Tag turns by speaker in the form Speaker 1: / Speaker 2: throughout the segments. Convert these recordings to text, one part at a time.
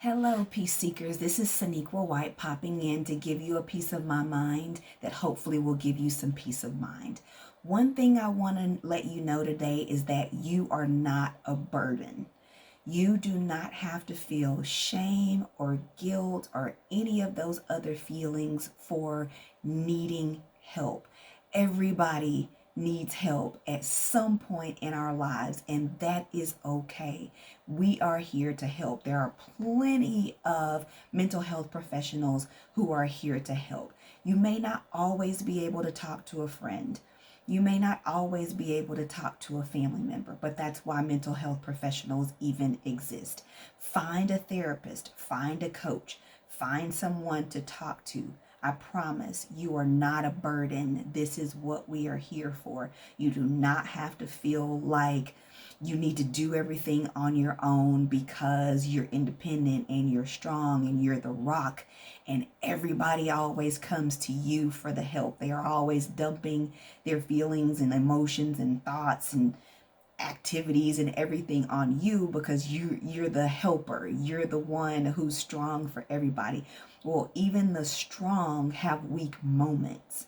Speaker 1: Hello, peace seekers. This is Saniqua White popping in to give you a piece of my mind that hopefully will give you some peace of mind. One thing I want to let you know today is that you are not a burden. You do not have to feel shame or guilt or any of those other feelings for needing help. Everybody needs help at some point in our lives, and that is okay. We are here to help. There are plenty of mental health professionals who are here to help. You may not always be able to talk to a friend. You may not always be able to talk to a family member, but that's why mental health professionals even exist. Find a therapist, find a coach, find someone to talk to. I promise you are not a burden. This is what we are here for. You do not have to feel like you need to do everything on your own because you're independent and you're strong and you're the rock and everybody always comes to you for the help. They are always dumping their feelings and emotions and thoughts and activities and everything on you because you're the helper. You're the one who's strong for everybody. Well, even the strong have weak moments.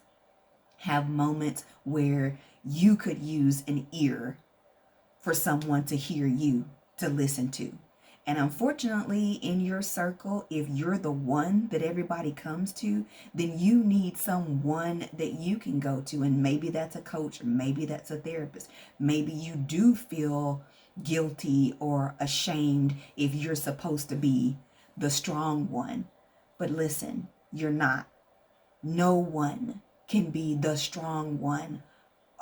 Speaker 1: Have moments where you could use an ear for someone to hear you, to listen to. And unfortunately, in your circle, if you're the one that everybody comes to, then you need someone that you can go to. And maybe that's a coach, or maybe that's a therapist. Maybe you do feel guilty or ashamed if you're supposed to be the strong one. But listen, you're not. No one can be the strong one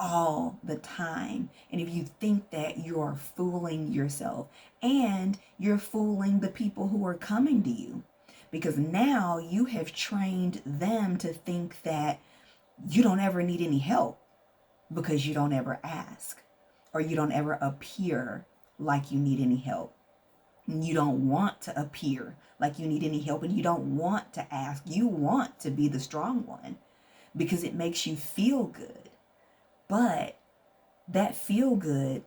Speaker 1: all the time. And if you think that, you're fooling yourself and you're fooling the people who are coming to you, because now you have trained them to think that you don't ever need any help because you don't ever ask or you don't ever appear like you need any help. You don't want to appear like you need any help and you don't want to ask. You want to be the strong one because it makes you feel good. But that feel good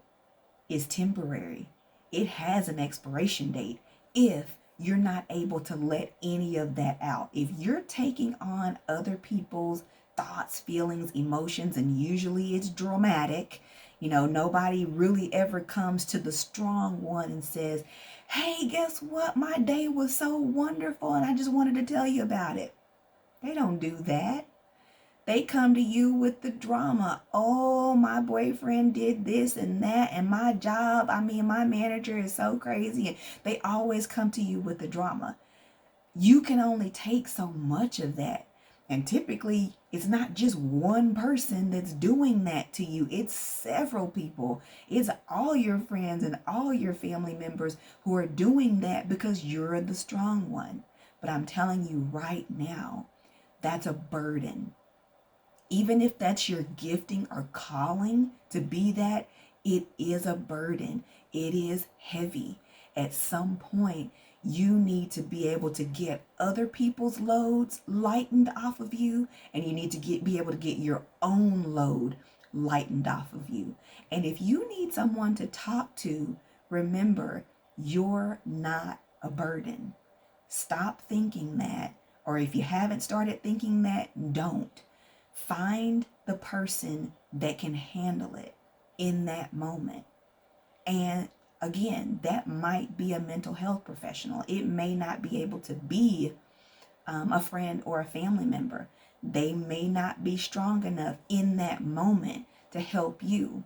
Speaker 1: is temporary. It has an expiration date if you're not able to let any of that out. If you're taking on other people's thoughts, feelings, emotions, and usually it's dramatic, nobody really ever comes to the strong one and says, hey, guess what? My day was so wonderful and I just wanted to tell you about it. They don't do that. They come to you with the drama. Oh, my boyfriend did this and that, and my job, my manager is so crazy. And they always come to you with the drama. You can only take so much of that. And typically, it's not just one person that's doing that to you. It's several people. It's all your friends and all your family members who are doing that because you're the strong one. But I'm telling you right now, that's a burden. Even if that's your gifting or calling to be that, it is a burden. It is heavy. At some point, you need to be able to get other people's loads lightened off of you, and you need to be able to get your own load lightened off of you. And if you need someone to talk to, remember, you're not a burden. Stop thinking that, or if you haven't started thinking that, don't. Find the person that can handle it in that moment. And again, that might be a mental health professional. It may not be able to be a friend or a family member. They may not be strong enough in that moment to help you.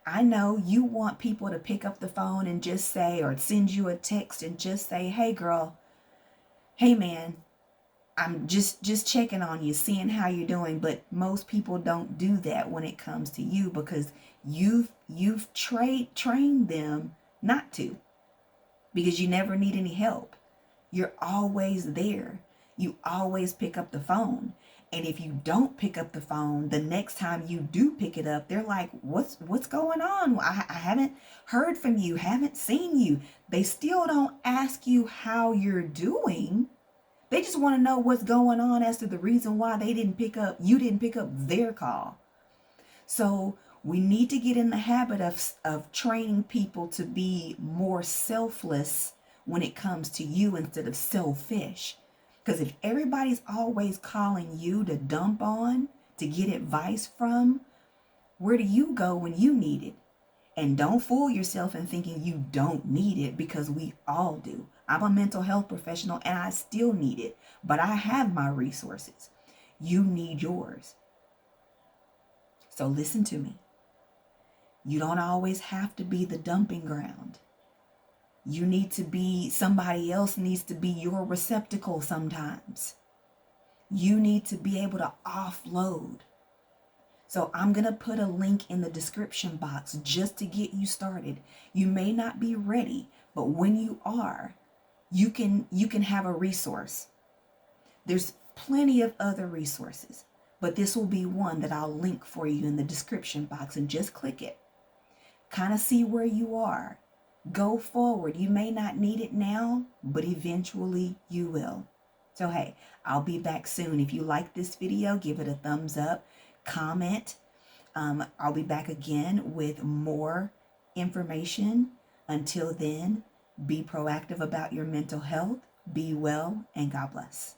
Speaker 1: I know you want people to pick up the phone and just say, or send you a text and just say, hey girl, hey man, I'm just checking on you, seeing how you're doing. But most people don't do that when it comes to you because you've trained them not to, because you never need any help. You're always there. You always pick up the phone. And if you don't pick up the phone, the next time you do pick it up, they're like, what's going on? I haven't heard from you, haven't seen you. They still don't ask you how you're doing. They just want to know what's going on as to the reason why you didn't pick up their call. So we need to get in the habit of training people to be more selfless when it comes to you instead of selfish. Because if everybody's always calling you to dump on, to get advice from, where do you go when you need it? And don't fool yourself in thinking you don't need it, because we all do. I'm a mental health professional and I still need it, but I have my resources. You need yours. So listen to me. You don't always have to be the dumping ground. You need to be, somebody else needs to be your receptacle sometimes. You need to be able to offload. So I'm going to put a link in the description box just to get you started. You may not be ready, but when you are, you can have a resource. There's plenty of other resources, but this will be one that I'll link for you in the description box, and just click it. Kind of see where you are. Go forward. You may not need it now, but eventually you will. So hey, I'll be back soon. If you like this video, give it a thumbs up, comment. I'll be back again with more information. Until then, be proactive about your mental health, be well, and God bless.